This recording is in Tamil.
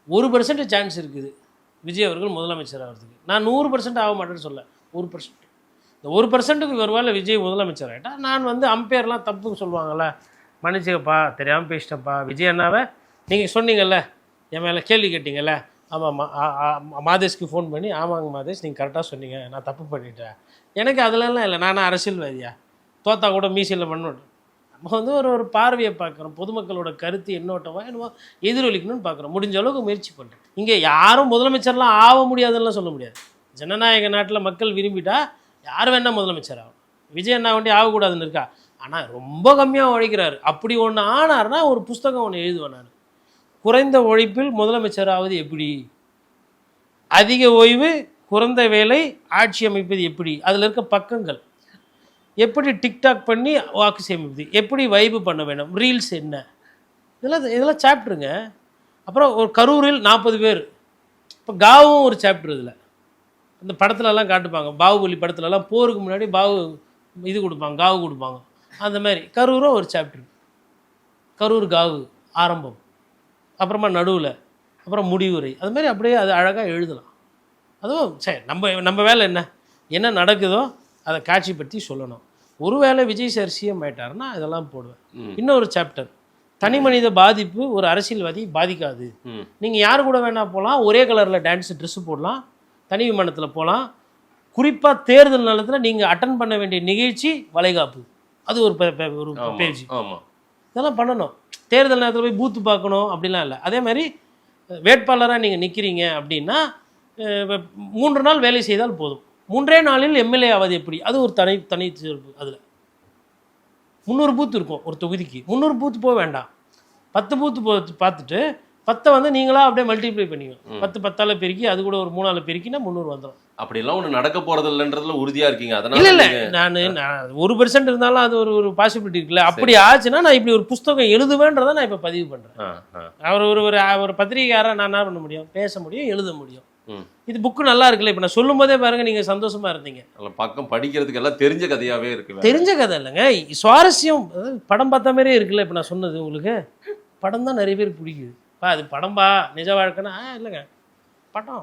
1% சான்ஸ் இருக்குது விஜய் அவர்கள் முதலமைச்சர் ஆகிறதுக்கு. நான் 100% ஆக மாட்டேன்னு சொல்ல, 1%. இந்த 1%க்கு ஒருவேளை விஜய் முதலமைச்சர் ஆகிட்டா நான் வந்து அம்பையர்லாம் தப்புன்னு சொல்லுவாங்கள்ல, மன்னிச்சுக்கப்பா தெரியாமல் பேசிட்டேன்ப்பா விஜய் அண்ணாவை நீங்கள் சொன்னீங்கல்ல, என் மேலே கேள்வி கேட்டீங்கல்ல, ஆமாம் மாதேஷ்க்கு ஃபோன் பண்ணி ஆமாங்க மாதேஷ் நீங்கள் கரெக்டாக சொன்னீங்க நான் தப்பு பண்ணிட்டேன், எனக்கு அதிலலாம் இல்லை, நான் அரசியல்வாதியா தோத்தா கூட மீசியில் பண்ணணும். நம்ம வந்து ஒரு பார்வையை பார்க்குறோம், பொதுமக்களோட கருத்து என்னோட்டவா என்னவோ எதிரொலிக்கணும்னு பார்க்குறோம், முடிஞ்ச அளவுக்கு முயற்சி பண்ணுறோம். இங்கே யாரும் முதலமைச்சர்லாம் ஆக முடியாதுன்னெலாம் சொல்ல முடியாது. ஜனநாயக நாட்டில் மக்கள் விரும்பிட்டா யார் வேணால் முதலமைச்சர் ஆகும். விஜய் அண்ணா வண்டி ஆகக்கூடாதுன்னு இருக்கா, ஆனால் ரொம்ப கம்மியாக உழைக்கிறாரு. அப்படி ஒன்று ஆனார்னா ஒரு புஸ்தகம் ஒன்று எழுதுவேன் நான், குறைந்த உழைப்பில் முதலமைச்சர் ஆவது எப்படி, அதிக ஓய்வு குறைந்த வேலை ஆட்சி அமைப்பது எப்படி, அதில் இருக்க பக்கங்கள், எப்படி டிக்டாக் பண்ணி வாக்கு சேமிப்பது, எப்படி வைப்பு பண்ண வேணும், ரீல்ஸ் என்ன, இதெல்லாம் சாப்டருங்க. அப்புறம் ஒரு கரூரில் 40 பேர், இப்போ காவும் ஒரு சாப்டர். இதில் இந்த படத்துலலாம் காட்டுப்பாங்க, பாகுபலி படத்துலலாம் போருக்கு முன்னாடி பாகு இது கொடுப்பாங்க, காவு கொடுப்பாங்க, அந்த மாதிரி கரூரும் ஒரு சாப்டர். கரூர் காவு ஆரம்பம், அப்புறமா நடுவில், அப்புறம் முடிவுரை, அது மாதிரி அப்படியே அது அழகாக எழுதலாம். அதுவும் சரி, நம்ம வேலை என்ன நடக்குதோ அதை காட்சிப்படுத்தி சொல்லணும். ஒருவேளை விஜய் சார் சிஎம் ஆயிட்டாருன்னா இதெல்லாம் போடுவேன். இன்னொரு சாப்டர், தனி மனித பாதிப்பு ஒரு அரசியல்வாதி பாதிக்காது. நீங்கள் யார் கூட வேணா போகலாம், ஒரே கலரில் டான்ஸ் ட்ரெஸ்ஸு போடலாம், தனி விமானத்தில் போகலாம், குறிப்பாக தேர்தல் நேரத்தில் நீங்கள் அட்டன் பண்ண வேண்டிய நிகழ்ச்சி வளைகாப்பு, அது ஒரு பேஜ். இதெல்லாம் பண்ணணும். தேர்தல் நேரத்தில் போய் பூத்து பார்க்கணும் அப்படிலாம் இல்லை. அதே மாதிரி வேட்பாளராக நீங்கள் நிற்கிறீங்க அப்படின்னா 3 நாள் வேலை செய்தால் போதும், 3 நாளில் எம்எல்ஏ ஆவது எப்படி, அது ஒரு தனி சிறப்பு. அதில் 300 பூத்து இருக்கும் ஒரு தொகுதிக்கு, 300 பூத்து போக வேண்டாம், 10 பூத்து பார்த்துட்டு 10 வந்து நீங்களாக அப்படியே மல்டிப்ளை பண்ணிக்கணும். 10 பெருக்கி அது கூட ஒரு 3 பெருக்கினா 300 வந்துடும். அப்படிலாம் ஒன்று நடக்க போகிறது இல்லைன்றதுல உறுதியாக இருக்கீங்க? அதனால இல்லை நான் 1% இருந்தாலும் அது ஒரு பாசிபிலிட்டி இருக்குல்ல. அப்படி ஆச்சுன்னா நான் இப்படி ஒரு புஸ்தகம் எழுதுவேன்றதை நான் இப்போ பதிவு பண்ணுறேன். அவர் ஒரு பத்திரிகையாராக நான் என்ன பண்ண முடியும், பேச முடியும், எழுத முடியும். இது புக்கு நல்லா இருக்குல்ல, இப்போ நான் சொல்லும் போதே பாருங்க நீங்கள் சந்தோஷமா இருந்தீங்க. பக்கம் படிக்கிறதுக்கு எல்லாம் தெரிஞ்ச கதையாகவே இருக்கு. தெரிஞ்ச கதை இல்லைங்க, சுவாரஸ்யம். படம் பார்த்த மாதிரியே இருக்குல்ல. இப்போ நான் சொன்னது உங்களுக்கு படம் தான் நிறைய பேருக்கு பிடிக்குது. அது படம்பா நிஜ வாழ்க்கைன்னா இல்லைங்க, படம்